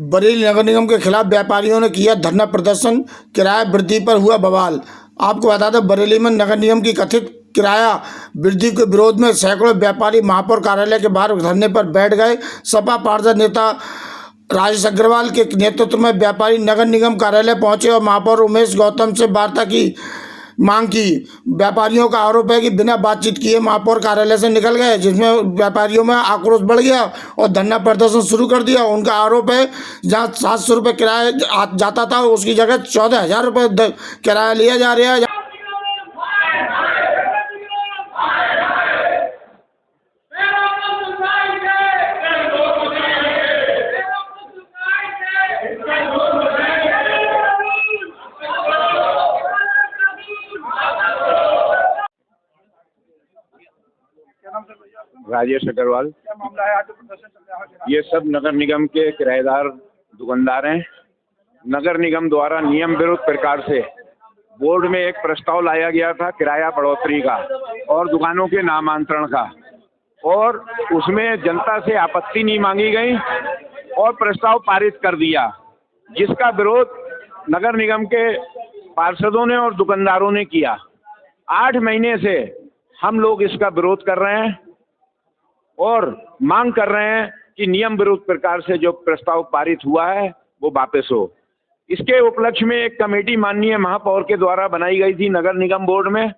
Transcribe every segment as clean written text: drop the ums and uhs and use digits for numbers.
बरेली नगर निगम के खिलाफ व्यापारियों ने किया धरना प्रदर्शन, किराया वृद्धि पर हुआ बवाल। आपको बता दें, बरेली में नगर निगम की कथित किराया वृद्धि के विरोध में सैकड़ों व्यापारी महापौर कार्यालय के बाहर धरने पर बैठ गए। सपा पार्षद नेता राजेश अग्रवाल के नेतृत्व में व्यापारी नगर निगम कार्यालय पहुंचे और महापौर उमेश गौतम से वार्ता की मांग की। व्यापारियों का आरोप है कि बिना बातचीत किए महापौर कार्यालय से निकल गए, जिसमें व्यापारियों में आक्रोश बढ़ गया और धरना प्रदर्शन शुरू कर दिया। उनका आरोप है जहां 700 रुपये किराया जाता था उसकी जगह 14,000 रुपये किराया लिया जा रहा है। राजेश अग्रवाल। क्या मामला है? आज जो प्रदर्शन चल रहा है, ये सब नगर निगम के किराएदार दुकानदार हैं। नगर निगम द्वारा नियम विरुद्ध प्रकार से बोर्ड में एक प्रस्ताव लाया गया था किराया बढ़ोतरी का और दुकानों के नामांतरण का, और उसमें जनता से आपत्ति नहीं मांगी गई और प्रस्ताव पारित कर दिया, जिसका विरोध नगर निगम के पार्षदों ने और दुकानदारों ने किया। 8 महीने से हम लोग इसका विरोध कर रहे हैं और मांग कर रहे हैं कि नियम विरुद्ध प्रकार से जो प्रस्ताव पारित हुआ है वो वापस हो। इसके उपलक्ष्य में एक कमेटी माननीय महापौर के द्वारा बनाई गई थी नगर निगम बोर्ड में।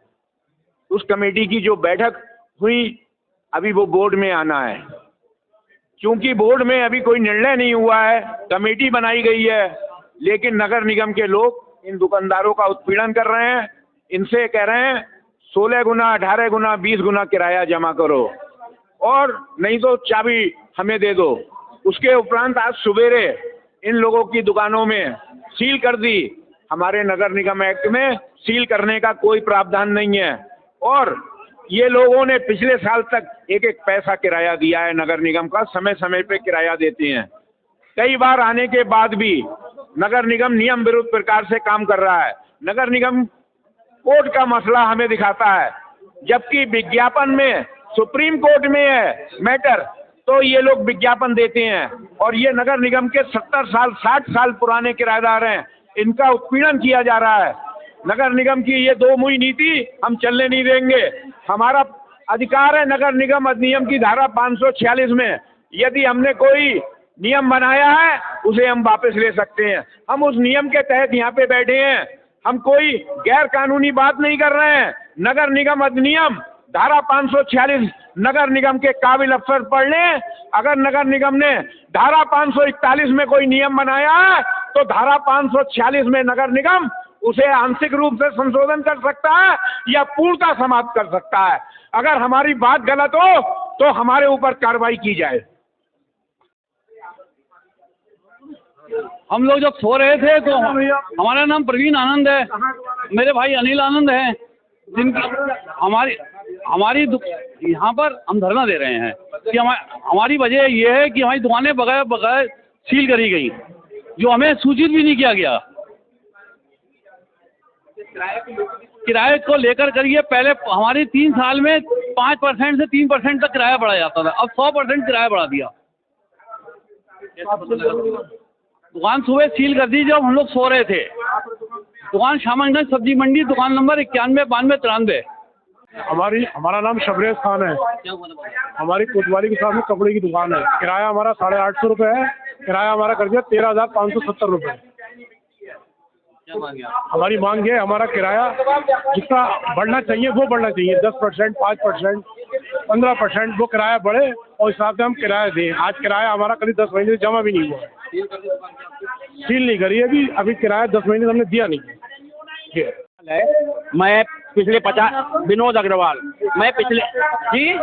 उस कमेटी की जो बैठक हुई, अभी वो बोर्ड में आना है। क्योंकि बोर्ड में अभी कोई निर्णय नहीं हुआ है, कमेटी बनाई गई है, लेकिन नगर निगम के लोग इन दुकानदारों का उत्पीड़न कर रहे हैं। इनसे कह रहे हैं 16 गुना, 18 गुना, 20 गुना किराया जमा करो और नहीं तो चाबी हमें दे दो। उसके उपरांत आज सवेरे इन लोगों की दुकानों में सील कर दी। हमारे नगर निगम एक्ट में सील करने का कोई प्रावधान नहीं है और ये लोगों ने पिछले साल तक एक एक पैसा किराया दिया है। नगर निगम का समय समय पे किराया देते हैं। कई बार आने के बाद भी नगर निगम नियम विरुद्ध प्रकार से काम कर रहा है। नगर निगम कोर्ट का मसला हमें दिखाता है, जबकि विज्ञापन में सुप्रीम कोर्ट में है मैटर, तो ये लोग विज्ञापन देते हैं। और ये नगर निगम के 70 साल 60 साल पुराने किराएदार हैं, इनका उत्पीड़न किया जा रहा है। नगर निगम की ये दो मुई नीति हम चलने नहीं देंगे। हमारा अधिकार है नगर निगम अधिनियम की धारा 546 में, यदि हमने कोई नियम बनाया है उसे हम वापस ले सकते हैं। हम उस नियम के तहत यहाँ पे बैठे हैं, हम कोई गैर कानूनी बात नहीं कर रहे हैं। नगर निगम अधिनियम धारा 546 नगर निगम के काबिल अफसर पढ़ लें। अगर नगर निगम ने धारा 541 में कोई नियम बनाया है तो धारा 546 में नगर निगम उसे आंशिक रूप से संशोधन कर सकता है या पूर्णतः समाप्त कर सकता है। अगर हमारी बात गलत हो तो हमारे ऊपर कार्रवाई की जाए। हम लोग जब सो रहे थे तो हमारा नाम प्रवीण आनंद है, मेरे भाई अनिल आनंद हैं, जिनकी हमारी यहाँ पर हम धरना दे रहे हैं कि हमारी वजह ये है कि हमारी दुकानें बगैर सील करी गई, जो हमें सूचित भी नहीं किया गया। किराए को लेकर करिए, पहले हमारी 3 साल में 5% से 3% तक किराया बढ़ा जाता था, अब 100% किराया बढ़ा दिया। दुकान सुबह सील कर दी जब हम लोग सो रहे थे। दुकान शामगंज सब्जी मंडी, दुकान नंबर 91 92 93। हमारा नाम शबरेज खान है। हमारी कोतवाली के सामने कपड़े की दुकान है। किराया हमारा 850 रुपये है। किराया हमारा कर दिया 13,570 रुपये। हमारी मांग है, हमारा किराया जितना बढ़ना चाहिए वो बढ़ना चाहिए। 10%, 5%, 15% वो किराया बढ़े और हिसाब से हम किराया दें। आज किराया हमारा करीब 10 महीने से जमा भी नहीं हुआ है। सील नहीं करी है अभी किराया 10 महीने से हमने दिया नहीं है। मैं पिछले 50 विनोद अग्रवाल, मैं पिछले जी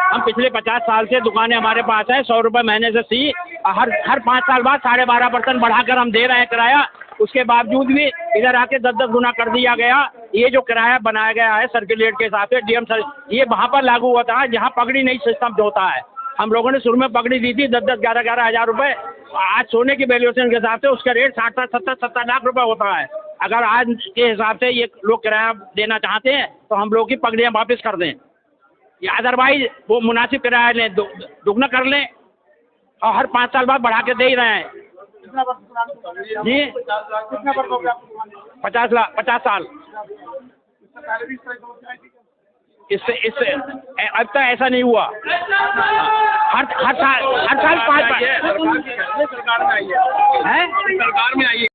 हम पिछले 50 साल से दुकानें हमारे पास है। 100 रुपये महीने से सी हर 5 साल बाद 12.5% बढ़ाकर हम दे रहे हैं किराया। उसके बावजूद भी इधर आके 10-10 गुना कर दिया गया। ये जो किराया बनाया गया है सर्कुलेट के हिसाब से डीएम सर, ये वहाँ पर लागू होता है जहाँ पगड़ी नहीं सिस्टम होता है। हम लोगों ने शुरू में पगड़ी दी थी 10-10, 11-11 हज़ार रुपये। आज सोने की वैल्यूएशन के हिसाब से उसका रेट 60-70 लाख रुपए होता है। अगर आज के हिसाब से ये लोग किराया देना चाहते हैं तो हम लोग की पगड़ियाँ वापस कर दें। या अदरवाइज वो मुनासिब किराया लें, दुगना कर लें, और हर 5 साल बाद बढ़ा के दे ही रहे हैं जी। 50 साल। इससे अब तक ऐसा नहीं हुआ। हर साल 5 सरकार में आई है।